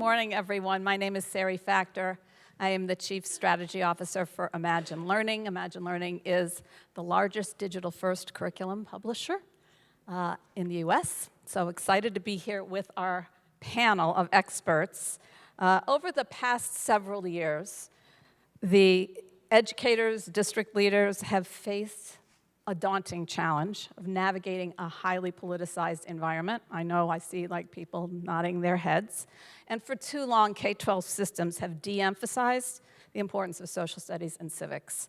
morning, everyone. My name is Sari Factor. I am the Chief Strategy Officer for Imagine Learning. Imagine Learning is the largest digital-first curriculum publisher in the U.S. So excited to be here with our panel of experts. Over the past several years, the educators, district leaders have faced a daunting challenge of navigating a highly politicized environment. I know I see people nodding their heads. And for too long, K-12 systems have de-emphasized the importance of social studies and civics,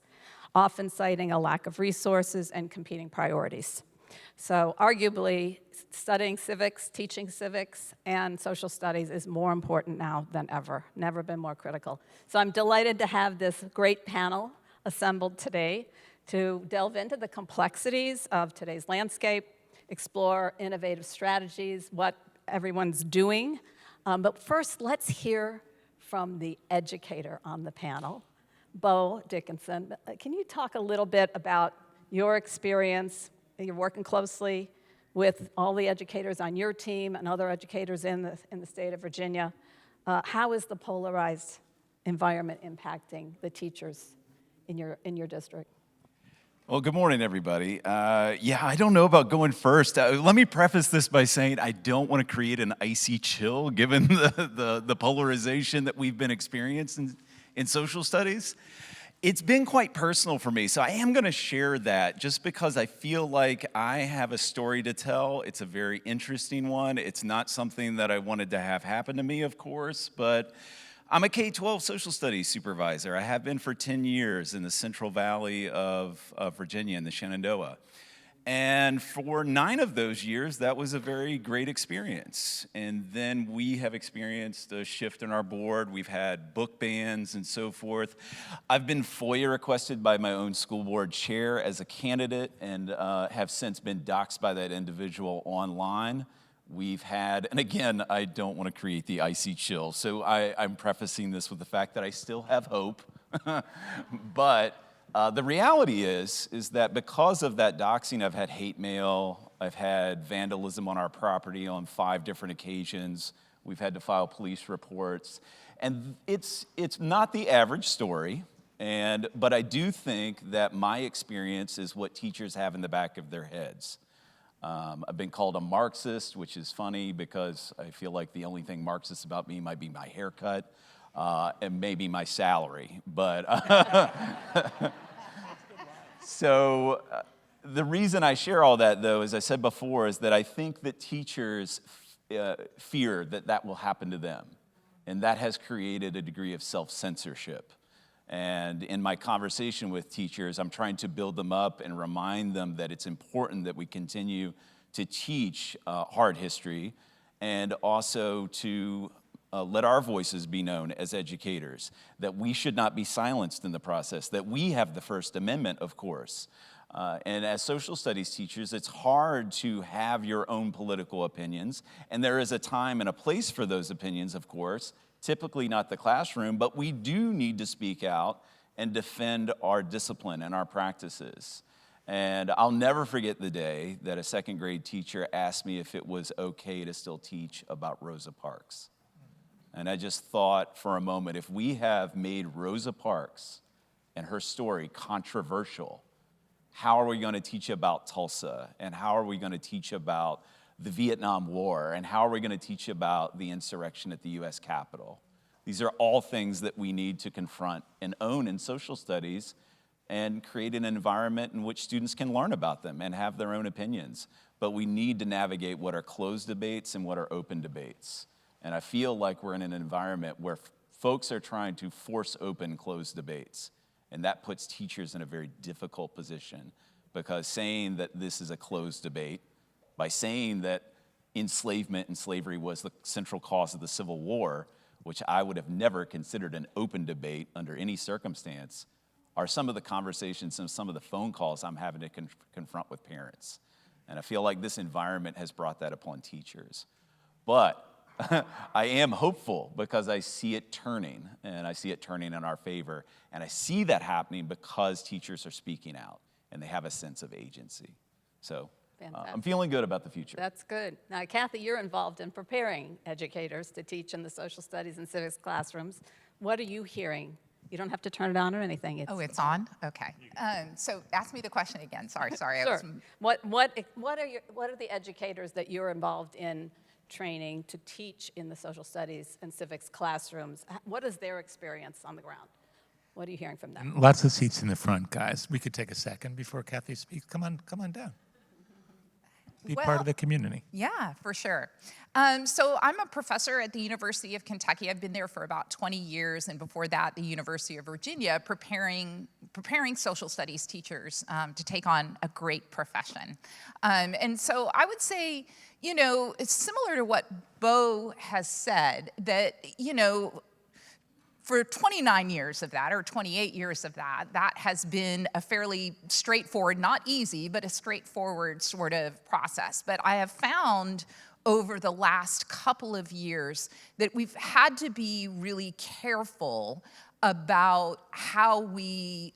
often citing a lack of resources and competing priorities. So arguably, studying civics, teaching civics, and social studies is more important now than ever. Never been more critical. So I'm delighted to have this great panel assembled today to delve into the complexities of today's landscape, explore innovative strategies, what everyone's doing. But first, let's hear from the educator on the panel, Beau Dickenson. Can you talk a little bit about your experience? You're working closely with all the educators on your team and other educators in the state of Virginia. How is the polarized environment impacting the teachers in your district? Well, good morning, everybody. I don't know about going first. Let me preface this by saying I don't want to create an icy chill given the polarization that we've been experiencing in social studies. It's been quite personal for me, so I am going to share that just because I feel like I have a story to tell. It's a very interesting one. It's not something that I wanted to have happen to me, of course, but I'm a K-12 social studies supervisor. I have been for 10 years in the Central Valley of Virginia in the Shenandoah. And for 9 of those years, that was a very great experience. And then we have experienced a shift in our board. We've had book bans and so forth. I've been FOIA requested by my own school board chair as a candidate and have since been doxxed by that individual online. We've had, and again, I don't want to create the icy chill, so I'm prefacing this with the fact that I still have hope. But the reality is that because of that doxing, I've had hate mail, I've had vandalism on our property on 5 different occasions. We've had to file police reports. And it's not the average story, but I do think that my experience is what teachers have in the back of their heads. I've been called a Marxist, which is funny because I feel like the only thing Marxist about me might be my haircut and maybe my salary. But so the reason I share all that, though, as I said before, is that I think that teachers fear that will happen to them. And that has created a degree of self-censorship. And in my conversation with teachers, I'm trying to build them up and remind them that it's important that we continue to teach hard history and also to let our voices be known as educators, that we should not be silenced in the process, that we have the First Amendment, of course. And as social studies teachers, it's hard to have your own political opinions, and there is a time and a place for those opinions, of course, typically not the classroom, but we do need to speak out and defend our discipline and our practices. And I'll never forget the day that a 2nd grade teacher asked me if it was okay to still teach about Rosa Parks. And I just thought for a moment, if we have made Rosa Parks and her story controversial, how are we going to teach about Tulsa? And how are we going to teach about the Vietnam War, and how are we going to teach about the insurrection at the U.S. Capitol? These are all things that we need to confront and own in social studies and create an environment in which students can learn about them and have their own opinions. But we need to navigate what are closed debates and what are open debates. And I feel like we're in an environment where folks are trying to force open closed debates. And that puts teachers in a very difficult position, because saying that this is a closed debate, by saying that enslavement and slavery was the central cause of the Civil War, which I would have never considered an open debate under any circumstance, are some of the conversations and some of the phone calls I'm having to confront with parents. And I feel like this environment has brought that upon teachers. But I am hopeful because I see it turning, and I see it turning in our favor. And I see that happening because teachers are speaking out, and they have a sense of agency. So Fantastic. I'm feeling good about the future. That's good. Now, Kathy, you're involved in preparing educators to teach in the social studies and civics classrooms. What are you hearing? You don't have to turn it on or anything. Oh, it's on? Okay. So ask me the question again. Sorry. Sure. What are the educators that you're involved in training to teach in the social studies and civics classrooms? What is their experience on the ground? What are you hearing from them? Lots of seats in the front, guys. We could take a second before Kathy speaks. Come on down. Be part of the community. Yeah, for sure. So I'm a professor at the University of Kentucky. I've been there for about 20 years, and before that, the University of Virginia, preparing social studies teachers to take on a great profession. And so I would say, it's similar to what Beau has said, that, for 29 years of that, or 28 years of that, that has been a fairly straightforward, not easy, but a straightforward sort of process. But I have found over the last couple of years that we've had to be really careful about how we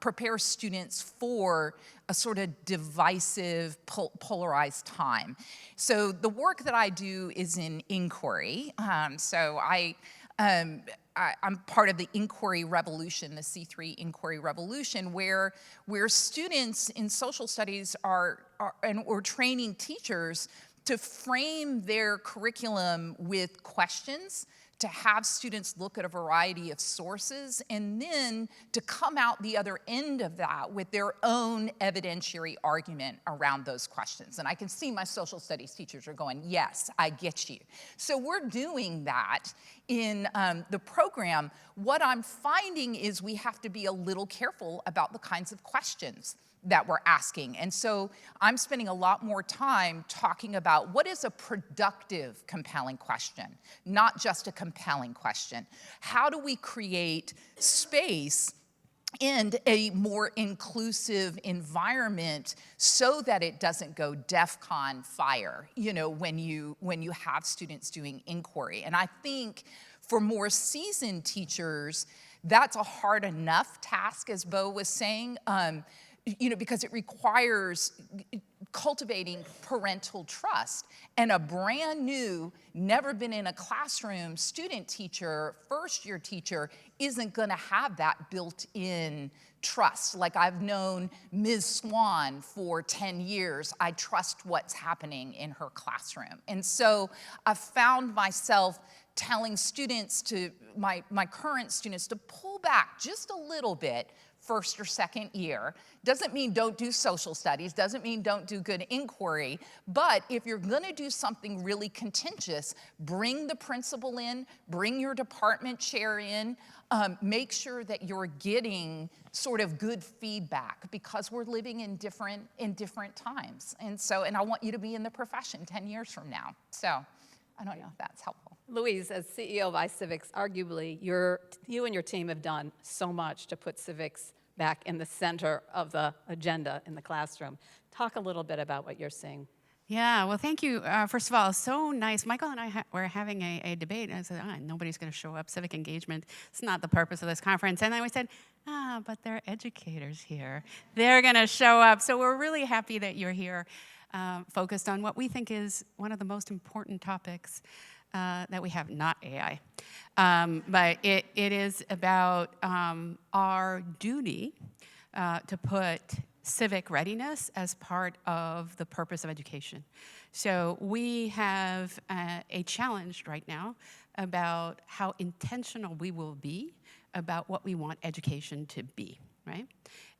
prepare students for a sort of divisive, polarized time. So the work that I do is in inquiry. I'm part of the inquiry revolution, the C3 inquiry revolution, where students in social studies we're training teachers to frame their curriculum with questions, to have students look at a variety of sources, and then to come out the other end of that with their own evidentiary argument around those questions. And I can see my social studies teachers are going, yes, I get you. So we're doing that in the program. What I'm finding is we have to be a little careful about the kinds of questions that we're asking. And so I'm spending a lot more time talking about what is a productive, compelling question, not just a compelling question. How do we create space and a more inclusive environment so that it doesn't go DEFCON fire, when you have students doing inquiry. And I think for more seasoned teachers, that's a hard enough task, as Beau was saying, because it requires cultivating parental trust. And a brand new, never been in a classroom student teacher, first-year teacher, isn't gonna have that built-in trust. Like, I've known Ms. Swan for 10 years. I trust what's happening in her classroom. And so I've found myself telling students my current students to pull back just a little bit first or second year. Doesn't mean don't do social studies, doesn't mean don't do good inquiry, but if you're gonna do something really contentious, bring the principal in, bring your department chair in, make sure that you're getting sort of good feedback, because we're living in different times. And I want you to be in the profession 10 years from now. So I don't know if that's helpful. Louise, as CEO of iCivics, arguably you and your team have done so much to put civics back in the center of the agenda in the classroom. Talk a little bit about what you're seeing. Yeah, well, thank you. First of all, so nice. Michael and I were having a debate, and I said, nobody's going to show up. Civic engagement, it's not the purpose of this conference. And then we said, but there are educators here. They're going to show up. So we're really happy that you're here, focused on what we think is one of the most important topics that we have, not AI. But it is about our duty to put civic readiness as part of the purpose of education. So we have a challenge right now about how intentional we will be about what we want education to be, right?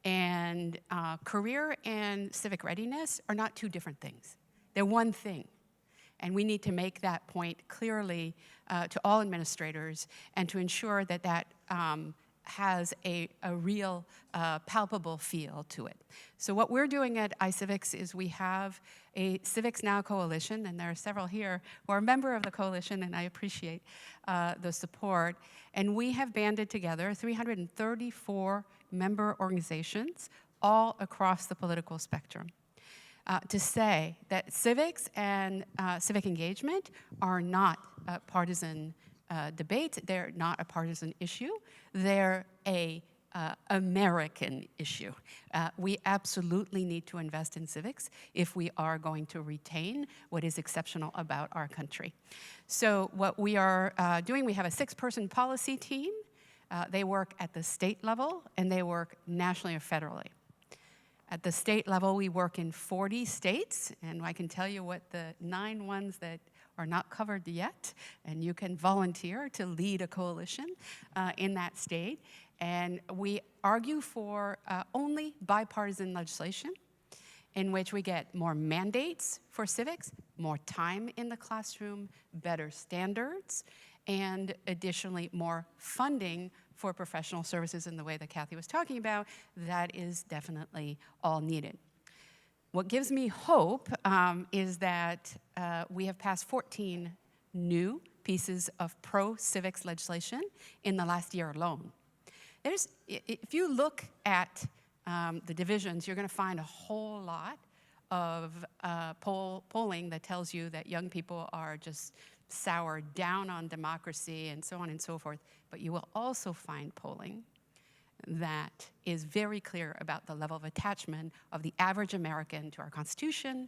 And career and civic readiness are not two different things. They're one thing. And we need to make that point clearly to all administrators, and to ensure that that has a real palpable feel to it. So what we're doing at iCivics is we have a Civics Now coalition, and there are several here who are a member of the coalition, and I appreciate the support. And we have banded together 334 member organizations all across the political spectrum to say that civics and civic engagement are not partisan debates. They're not a partisan issue. They're a American issue. We absolutely need to invest in civics if we are going to retain what is exceptional about our country. So what we are doing, we have a 6-person policy team. They work at the state level, and they work nationally or federally. At the state level, we work in 40 states, and I can tell you what the 9 ones that are not covered yet, and you can volunteer to lead a coalition in that state. And we argue for only bipartisan legislation in which we get more mandates for civics, more time in the classroom, better standards, and additionally more funding for professional services in the way that Kathy was talking about. That is definitely all needed. What gives me hope is that we have passed 14 new pieces of pro-civics legislation in the last year alone. If you look at the divisions, you're going to find a whole lot of polling that tells you that young people are just soured down on democracy and so on and so forth. But you will also find polling that is very clear about the level of attachment of the average American to our Constitution,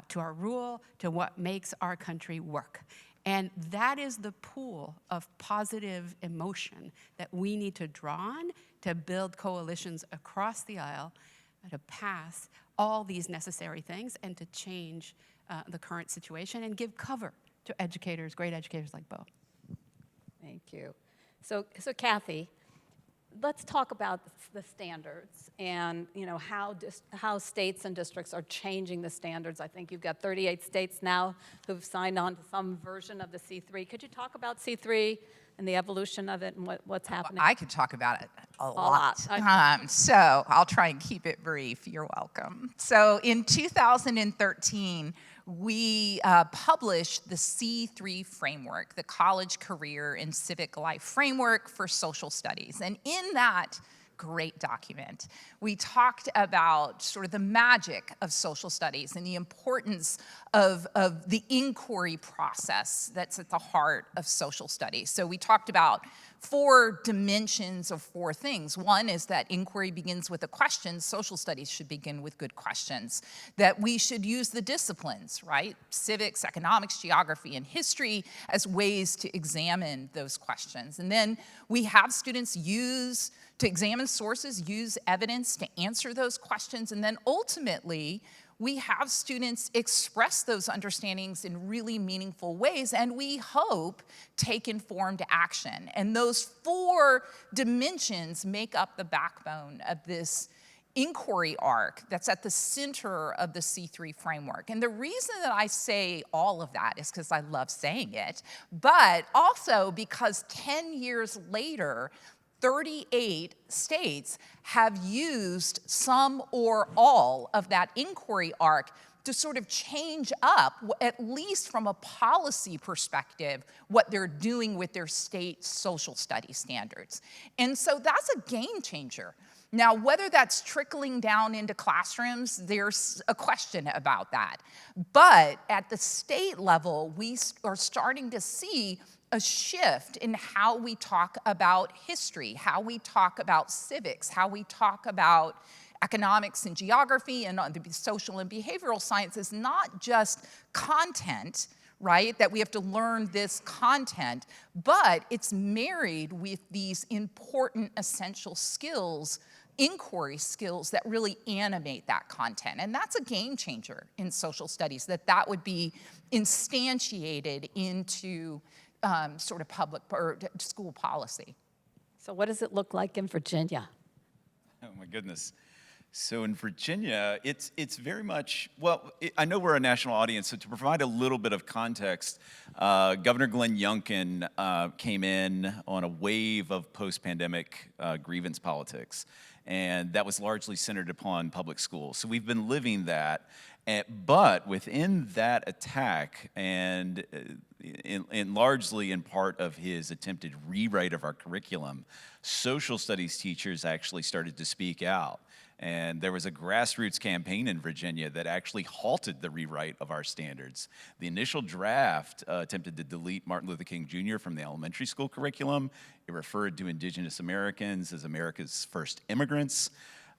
to our rule, to what makes our country work. And that is the pool of positive emotion that we need to draw on to build coalitions across the aisle, to pass all these necessary things and to change the current situation and give cover to educators, great educators like Beau. Thank you. So Kathy, let's talk about the standards and how states and districts are changing the standards. I think you've got 38 states now who've signed on to some version of the C3. Could you talk about C3 and the evolution of it and what's happening? I could talk about it a lot. lot. So I'll try and keep it brief. You're welcome. So in 2013, we published the C3 framework, the College Career and Civic Life Framework for Social Studies. And in that great document, we talked about sort of the magic of social studies and the importance of the inquiry process that's at the heart of social studies. So we talked about 4 dimensions of 4 things. One is that inquiry begins with a question. Social studies should begin with good questions. That we should use the disciplines, right? Civics, economics, geography, and history as ways to examine those questions. And then we have students to examine sources, use evidence to answer those questions, and then ultimately, we have students express those understandings in really meaningful ways, and we hope take informed action. And those 4 dimensions make up the backbone of this inquiry arc that's at the center of the C3 framework. And the reason that I say all of that is because I love saying it, but also because 10 years later, 38 states have used some or all of that inquiry arc to sort of change up, at least from a policy perspective, what they're doing with their state social studies standards. And so that's a game changer. Now, whether that's trickling down into classrooms, there's a question about that. But at the state level, we are starting to see a shift in how we talk about history, how we talk about civics, how we talk about economics and geography and the social and behavioral sciences, not just content, right, that we have to learn this content, but it's married with these important essential skills, inquiry skills that really animate that content. And that's a game changer in social studies, that would be instantiated into sort of public or school policy. So what does it look like in Virginia? Oh my goodness. So in Virginia, it's very much, well, I know we're a national audience, so to provide a little bit of context, Governor Glenn Youngkin came in on a wave of post-pandemic grievance politics, and that was largely centered upon public schools. So we've been living that, but within that attack, and largely in part of his attempted rewrite of our curriculum, social studies teachers actually started to speak out And there was a grassroots campaign in Virginia that actually halted the rewrite of our standards. The initial draft attempted to delete Martin Luther King Jr. from the elementary school curriculum. It referred to Indigenous Americans as America's first immigrants.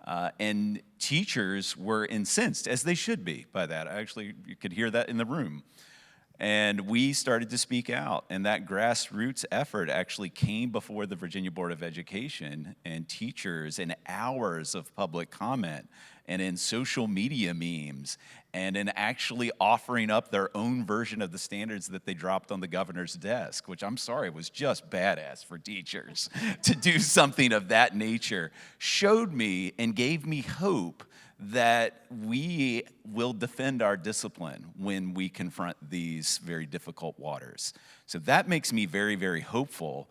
And teachers were incensed, as they should be, by that. You could hear that in the room. And we started to speak out, and that grassroots effort actually came before the Virginia Board of Education, and teachers in hours of public comment and in social media memes and in actually offering up their own version of the standards that they dropped on the governor's desk, which I'm sorry was just badass for teachers to do something of that nature, showed me and gave me hope that we will defend our discipline when we confront these very difficult waters. So that makes me very, very hopeful.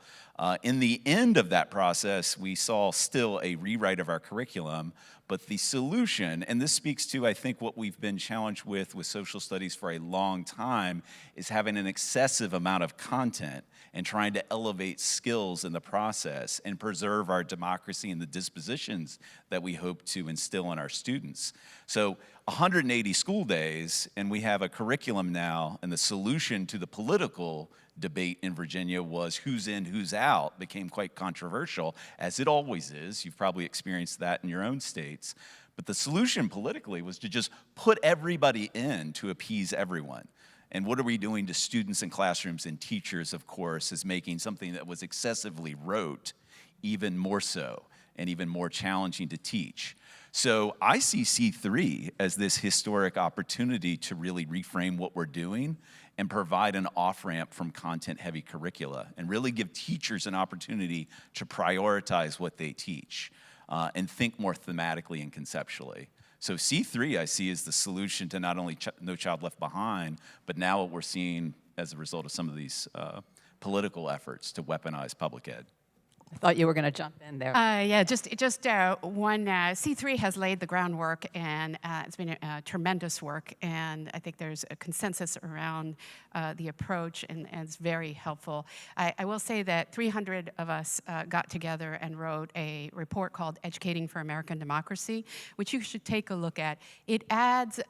In the end of that process, we saw still a rewrite of our curriculum, but the solution, and this speaks to, I think, what we've been challenged with social studies for a long time, is having an excessive amount of content and trying to elevate skills in the process and preserve our democracy and the dispositions that we hope to instill in our students. So 180 school days, and we have a curriculum now, and the solution to the political debate in Virginia was who's in, who's out, became quite controversial, as it always is. You've probably experienced that in your own states. But the solution politically was to just put everybody in to appease everyone. And what are we doing to students and classrooms and teachers, of course, is making something that was excessively rote even more so and even more challenging to teach. So I see C3 as this historic opportunity to really reframe what we're doing and provide an off-ramp from content-heavy curricula and really give teachers an opportunity to prioritize what they teach and think more thematically and conceptually. So C3 I see as the solution to not only No Child Left Behind, but now what we're seeing as a result of some of these political efforts to weaponize public ed. I thought you were going to jump in there. Yeah, just one, C3 has laid the groundwork, and it's been tremendous work, and I think there's a consensus around the approach, and it's very helpful. I will say that 300 of us got together and wrote a report called Educating for American Democracy, which you should take a look at. It adds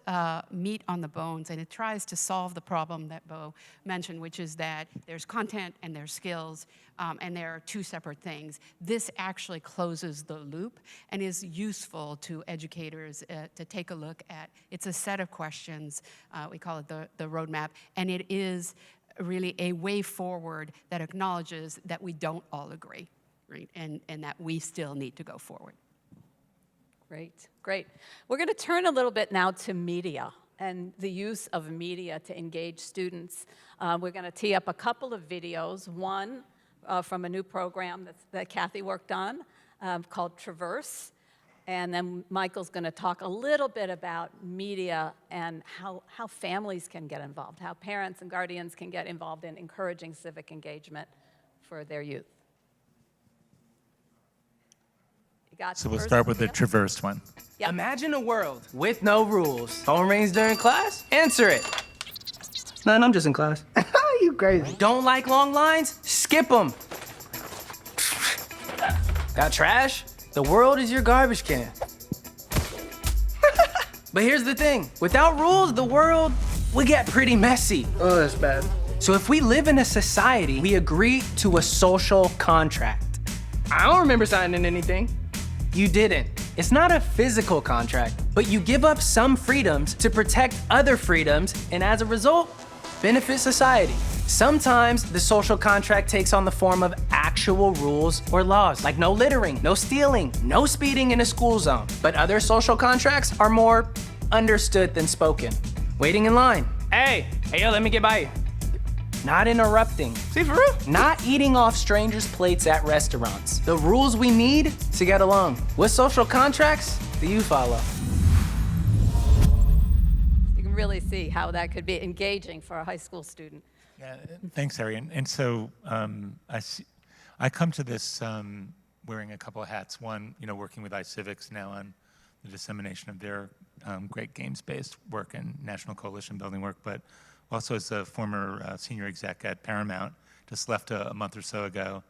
meat on the bones, and it tries to solve the problem that Beau mentioned, which is that there's content and there's skills, and there are two separate things. This actually closes the loop and is useful to educators to take a look at. It's a set of questions, we call it the roadmap, and it is really a way forward that acknowledges that we don't all agree, right? And that we still need to go forward. Great, great. We're going to turn a little bit now to media and the use of media to engage students. We're going to tee up a couple of videos, one from a new program that Kathy worked on called Traverse. And then Michael's going to talk a little bit about media and how families can get involved, how parents and guardians can get involved in encouraging civic engagement for their youth. You got So we'll start with the Traverse one. Yep. Imagine a world with no rules. Phone rings during class? Answer it. None, I'm just in class. You crazy. Don't like long lines? Skip them. Got trash? The world is your garbage can. But here's the thing. Without rules, the world would get pretty messy. Oh, that's bad. So if we live in a society, we agree to a social contract. I don't remember signing anything. You didn't. It's not a physical contract, but you give up some freedoms to protect other freedoms, and as a result, benefit society. Sometimes the social contract takes on the form of actual rules or laws, like no littering, no stealing, no speeding in a school zone. But other social contracts are more understood than spoken. Waiting in line. Hey, yo, let me get by you. Not interrupting. See, for real? Not eating off strangers' plates at restaurants. The rules we need to get along. What social contracts do you follow? You can really see how that could be engaging for a high school student. Yeah, thanks, Sari. And so I come to this wearing a couple of hats. One, working with iCivics now on the dissemination of their great games-based work and national coalition building work, but also as a former senior exec at Paramount, just left a month or so ago,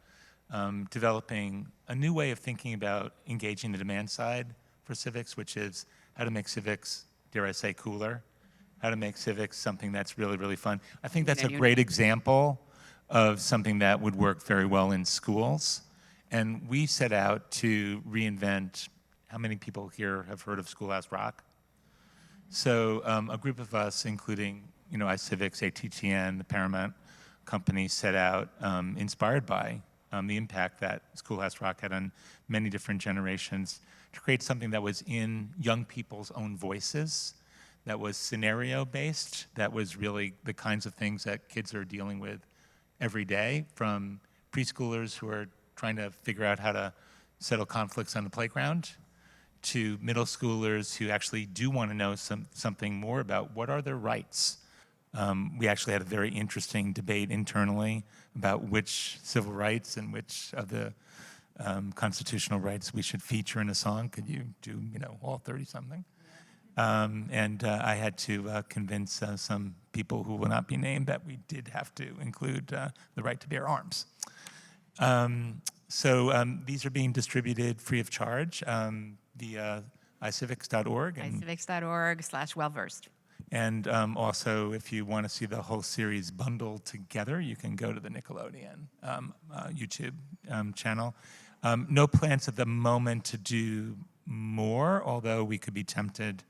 developing a new way of thinking about engaging the demand side for civics, which is how to make civics, dare I say, cooler, how to make civics something that's really, really fun. I think that's a great example of something that would work very well in schools. And we set out to reinvent, how many people here have heard of Schoolhouse Rock? So a group of us, including iCivics, ATTN, the Paramount company, set out, inspired by the impact that Schoolhouse Rock had on many different generations, to create something that was in young people's own voices, that was scenario-based, that was really the kinds of things that kids are dealing with every day, from preschoolers who are trying to figure out how to settle conflicts on the playground, to middle schoolers who actually do want to know something more about what are their rights. We actually had a very interesting debate internally about which civil rights and which of the constitutional rights we should feature in a song. Could you do, all 30-something? And I had to convince some people who will not be named that we did have to include the right to bear arms. So these are being distributed free of charge via iCivics.org. iCivics.org/wellversed. And also, if you want to see the whole series bundled together, you can go to the Nickelodeon YouTube channel. No plans at the moment to do more, although we could be tempted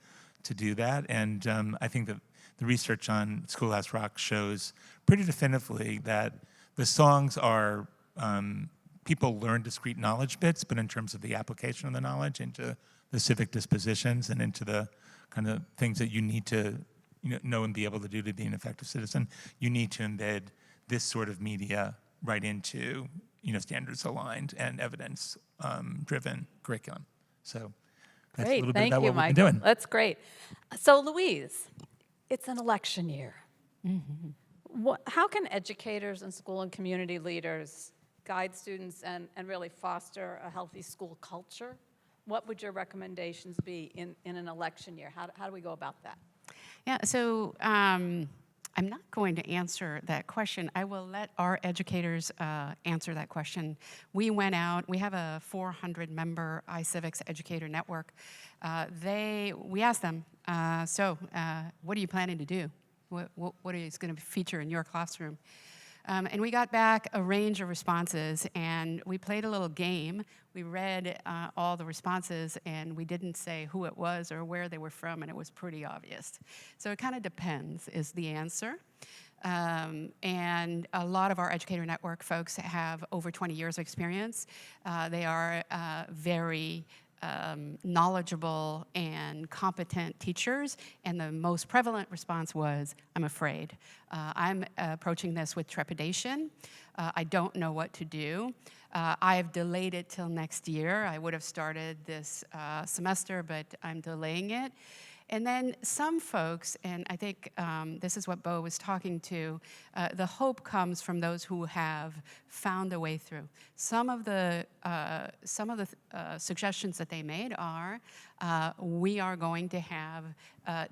to do that. And I think that the research on Schoolhouse Rock shows pretty definitively that the songs are, people learn discrete knowledge bits, but in terms of the application of the knowledge into the civic dispositions and into the kind of things that you need to know and be able to do to be an effective citizen, you need to embed this sort of media right into standards aligned and evidence driven curriculum. So that's a Great, little bit thank about you, what we've been Michael. doing. That's great. So Louise, it's an election year. How can educators and school and community leaders guide students and really foster a healthy school culture? What would your recommendations be in an election year? How do we go about that? Yeah, so I'm not going to answer that question. I will let our educators answer that question. We went out, we have a 400-member iCivics educator network. We asked them, what are you planning to do? What is going to feature in your classroom? And we got back a range of responses, and we played a little game. We read all the responses, and we didn't say who it was or where they were from, and it was pretty obvious. So it kind of depends is the answer. And a lot of our educator network folks have over 20 years of experience. They are very knowledgeable and competent teachers, and the most prevalent response was, I'm afraid. I'm approaching this with trepidation. I don't know what to do. I've delayed it till next year. I would have started this semester, but I'm delaying it. And then some folks, and I think this is what Beau was talking to, the hope comes from those who have found a way through. Some of the suggestions that they made are, we are going to have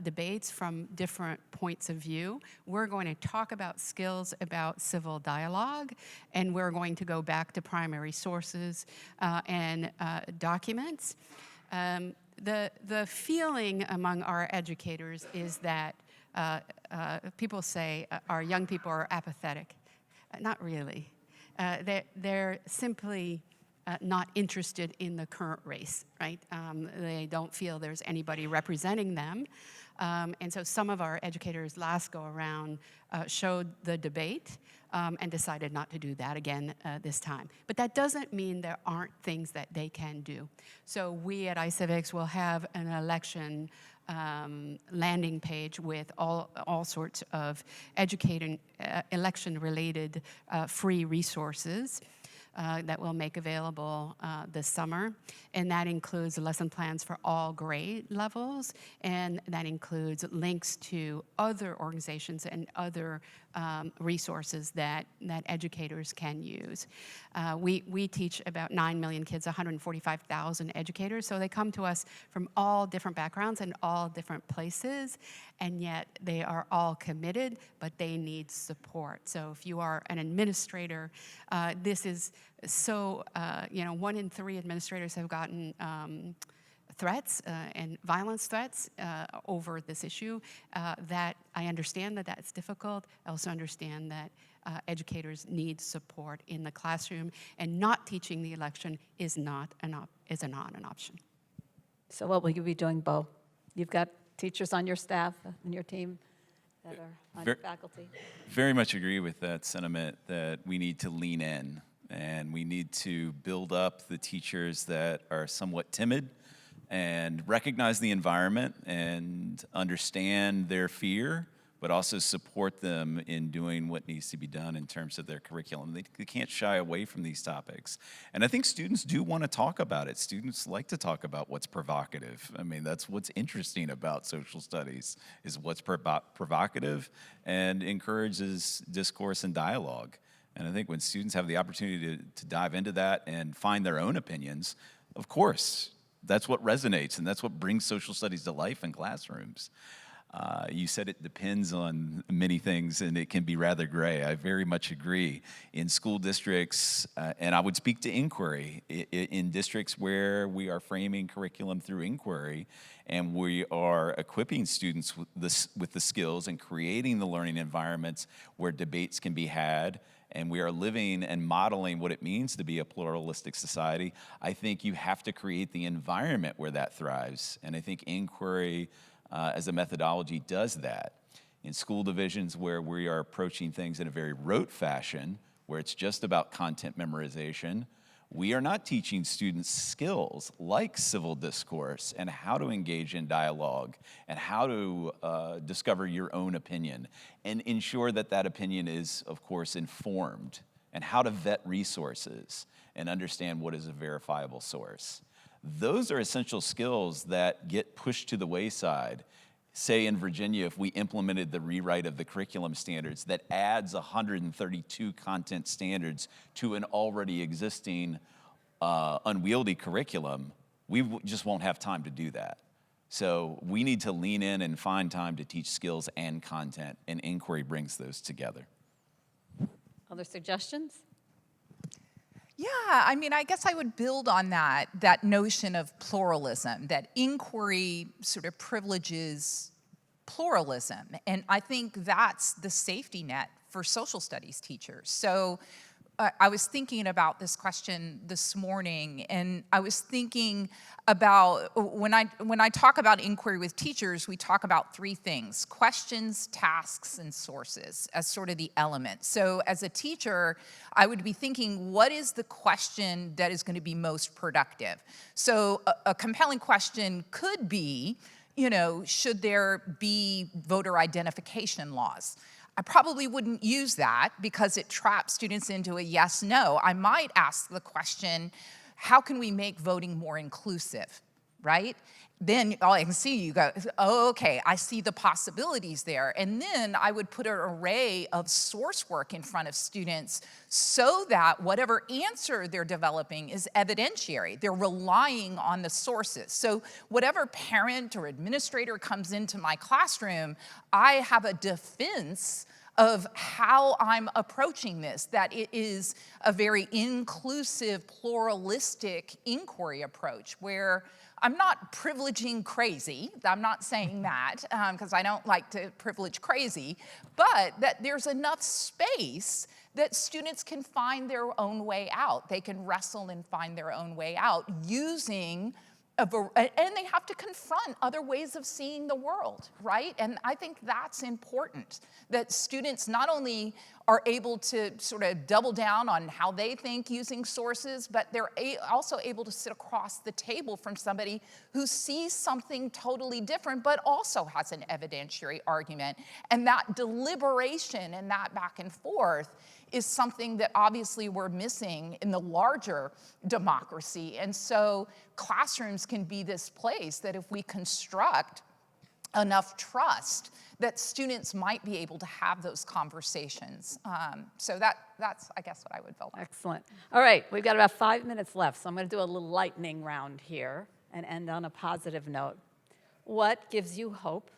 debates from different points of view. We're going to talk about skills about civil dialogue, and we're going to go back to primary sources and documents. The feeling among our educators is that people say our young people are apathetic. Not really. They're simply not interested in the current race, right? They don't feel there's anybody representing them. And so some of our educators last go around showed the debate and decided not to do that again this time. But that doesn't mean there aren't things that they can do. So we at iCivics will have an election landing page with all sorts of election-related free resources that we'll make available this summer. And that includes lesson plans for all grade levels, and that includes links to other organizations and other resources that educators can use. We teach about 9 million kids, 145,000 educators, so they come to us from all different backgrounds and all different places, and yet they are all committed, but they need support. So if you are an administrator, this is so, 1 in 3 administrators have gotten threats and violence threats over this issue, that I understand that that's difficult. I also understand that educators need support in the classroom, and not teaching the election is not an option. So what will you be doing, Beau? You've got teachers on your staff and your team that are on your faculty. Very much agree with that sentiment that we need to lean in, and we need to build up the teachers that are somewhat timid and recognize the environment and understand their fear, but also support them in doing what needs to be done in terms of their curriculum. They can't shy away from these topics. And I think students do want to talk about it. Students like to talk about what's provocative. I mean, that's what's interesting about social studies, is what's provocative and encourages discourse and dialogue. And I think when students have the opportunity to dive into that and find their own opinions, of course, that's what resonates, and that's what brings social studies to life in classrooms. You said it depends on many things, and it can be rather gray. I very much agree. In school districts, and I would speak to inquiry, in districts where we are framing curriculum through inquiry, and we are equipping students with the skills and creating the learning environments where debates can be had, and we are living and modeling what it means to be a pluralistic society, I think you have to create the environment where that thrives. And I think inquiry as a methodology does that. In school divisions where we are approaching things in a very rote fashion, where it's just about content memorization, we are not teaching students skills like civil discourse and how to engage in dialogue and how to discover your own opinion and ensure that that opinion is, of course, informed, and how to vet resources and understand what is a verifiable source. Those are essential skills that get pushed to the wayside. Say in Virginia, if we implemented the rewrite of the curriculum standards that adds 132 content standards to an already existing unwieldy curriculum, we just won't have time to do that. So we need to lean in and find time to teach skills and content, and inquiry brings those together. Other suggestions? Yeah, I mean, I guess I would build on that notion of pluralism, that inquiry sort of privileges pluralism. And I think that's the safety net for social studies teachers. So I was thinking about this question this morning, and I was thinking about, when I talk about inquiry with teachers, we talk about three things: questions, tasks, and sources as sort of the elements. So as a teacher, I would be thinking, what is the question that is going to be most productive? So a compelling question could be, you know, should there be voter identification laws? I probably wouldn't use that because it traps students into a yes-no. I might ask the question, how can we make voting more inclusive, right? Then all I can see, you go, oh, okay, I see the possibilities there. And then I would put an array of source work in front of students so that whatever answer they're developing is evidentiary. They're relying on the sources. So whatever parent or administrator comes into my classroom, I have a defense of how I'm approaching this, that it is a very inclusive, pluralistic inquiry approach where I'm not privileging crazy. I'm not saying that because I don't like to privilege crazy, but that there's enough space that students can find their own way out. They can wrestle and find their own way out using and they have to confront other ways of seeing the world, right? And I think that's important, that students not only are able to sort of double down on how they think using sources, but they're also able to sit across the table from somebody who sees something totally different, but also has an evidentiary argument. And that deliberation and that back and forth is something that obviously we're missing in the larger democracy. And so classrooms can be this place that if we construct enough trust, that students might be able to have those conversations. So that's, I guess, what I would build on. Excellent. All right, we've got about 5 minutes left, so I'm going to do a little lightning round here and end on a positive note. What gives you hope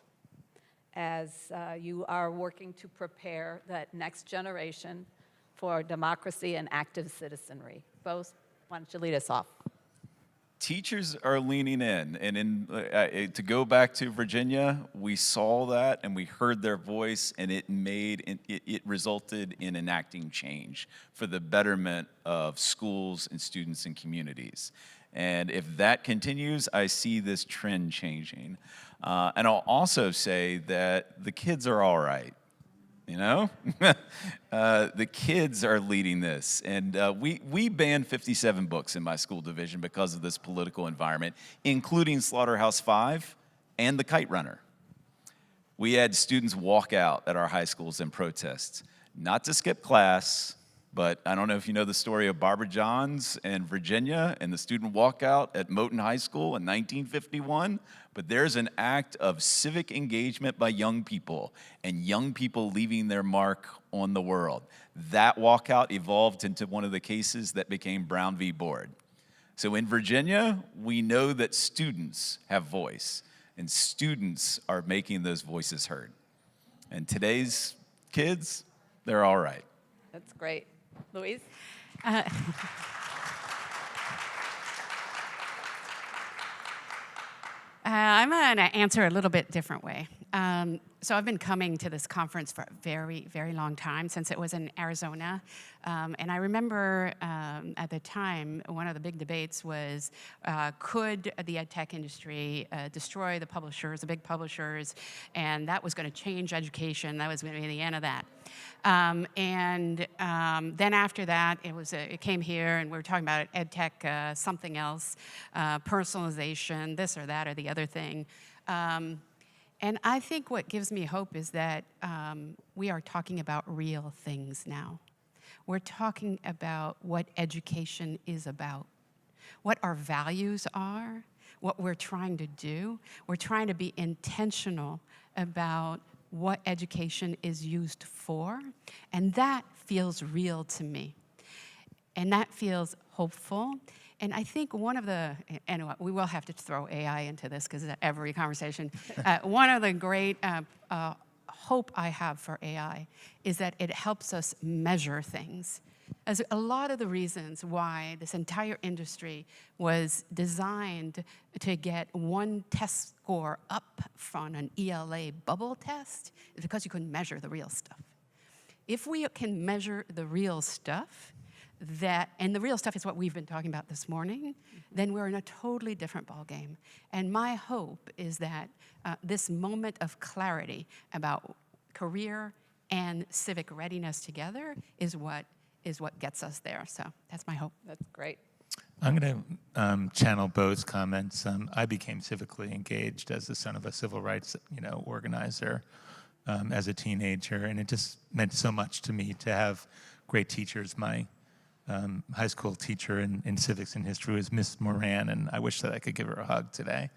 as you are working to prepare that next generation for democracy and active citizenry? Beau, why don't you lead us off? Teachers are leaning in, and to go back to Virginia, we saw that and we heard their voice, and it resulted in enacting change for the betterment of schools and students and communities. And if that continues, I see this trend changing. And I'll also say that the kids are all right. You know, the kids are leading this, and we banned 57 books in my school division because of this political environment, including Slaughterhouse-5 and The Kite Runner. We had students walk out at our high schools in protest, not to skip class, but I don't know if you know the story of Barbara Johns in Virginia and the student walkout at Moton High School in 1951. But there's an act of civic engagement by young people and young people leaving their mark on the world. That walkout evolved into one of the cases that became Brown v. Board. So in Virginia, we know that students have voice, and students are making those voices heard. And today's kids, they're all right. That's great. Louise? I'm going to answer a little bit different way. So I've been coming to this conference for a very, very long time, since it was in Arizona. And I remember at the time, one of the big debates was, could the ed tech industry destroy the publishers, the big publishers, and that was going to change education. That was going to be the end of that. Then after that, it came here, and we were talking about ed tech, something else, personalization, this or that or the other thing. And I think what gives me hope is that we are talking about real things now. We're talking about what education is about, what our values are, what we're trying to do. We're trying to be intentional about what education is used for, and that feels real to me. And that feels hopeful. And I think one of the, and we will have to throw AI into this because every conversation, one of the great hope I have for AI is that it helps us measure things. As a lot of the reasons why this entire industry was designed to get one test score up from an ELA bubble test is because you couldn't measure the real stuff. If we can measure the real stuff, and the real stuff is what we've been talking about this morning, then we're in a totally different ballgame. And my hope is that this moment of clarity about career and civic readiness together is what gets us there. So that's my hope. That's great. I'm going to channel Beau's comments. I became civically engaged as the son of a civil rights, organizer as a teenager, and it just meant so much to me to have great teachers. My high school teacher in civics and history was Miss Moran, and I wish that I could give her a hug today.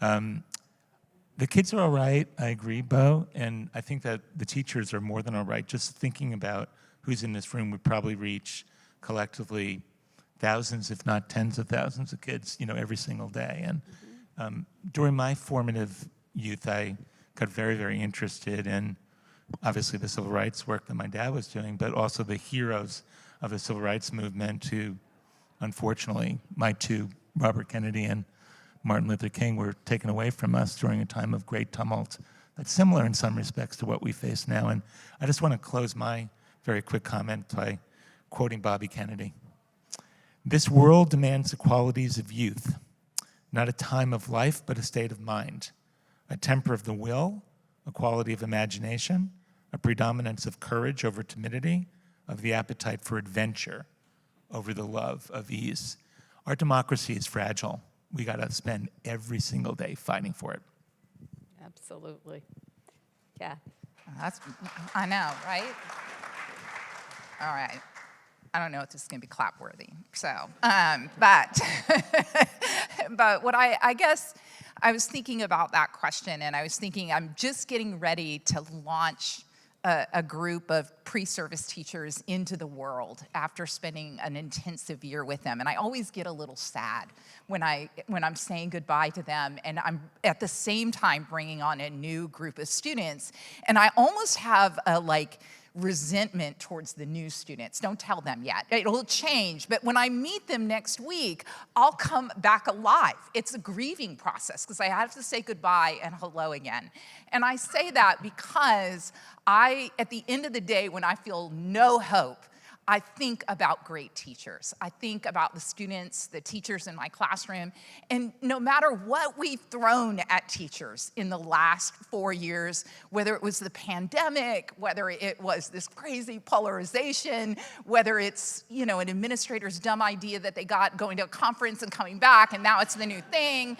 The kids are all right, I agree, Beau, and I think that the teachers are more than all right. Just thinking about who's in this room would probably reach collectively thousands, if not tens of thousands of kids, every single day. And during my formative youth, I got very, very interested in, obviously, the civil rights work that my dad was doing, but also the heroes of the civil rights movement who, unfortunately, my two, Robert Kennedy and Martin Luther King, were taken away from us during a time of great tumult that's similar in some respects to what we face now. And I just want to close my very quick comment by quoting Bobby Kennedy. "This world demands the qualities of youth, not a time of life, but a state of mind, a temper of the will, a quality of imagination, a predominance of courage over timidity, of the appetite for adventure over the love of ease." Our democracy is fragile. We got to spend every single day fighting for it. Absolutely. Yeah. I know, right? All right. I don't know if this is going to be clap-worthy. So, but what I guess I was thinking about that question, and I was thinking I'm just getting ready to launch a group of pre-service teachers into the world after spending an intensive year with them. And I always get a little sad when I'm saying goodbye to them, and I'm at the same time bringing on a new group of students. And I almost have a resentment towards the new students. Don't tell them yet. It'll change. But when I meet them next week, I'll come back alive. It's a grieving process because I have to say goodbye and hello again. And I say that because at the end of the day, when I feel no hope, I think about great teachers. I think about the students, the teachers in my classroom, and no matter what we've thrown at teachers in the last 4 years, whether it was the pandemic, whether it was this crazy polarization, whether it's, an administrator's dumb idea that they got going to a conference and coming back, and now it's the new thing,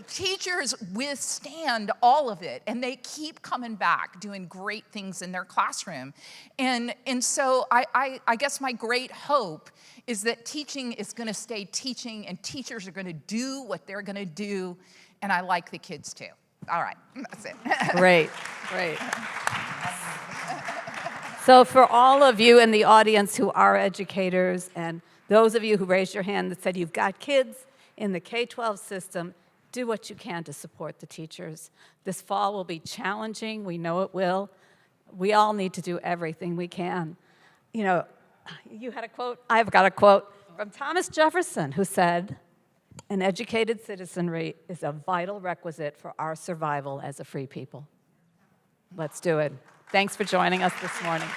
teachers withstand all of it, and they keep coming back doing great things in their classroom. And so I guess my great hope is that teaching is going to stay teaching and teachers are going to do what they're going to do, and I like the kids too. All right, that's it. Great. So for all of you in the audience who are educators and those of you who raised your hand that said you've got kids in the K-12 system, do what you can to support the teachers. This fall will be challenging. We know it will. We all need to do everything we can. You had a quote, I've got a quote from Thomas Jefferson, who said, "An educated citizenry is a vital requisite for our survival as a free people." Let's do it. Thanks for joining us this morning.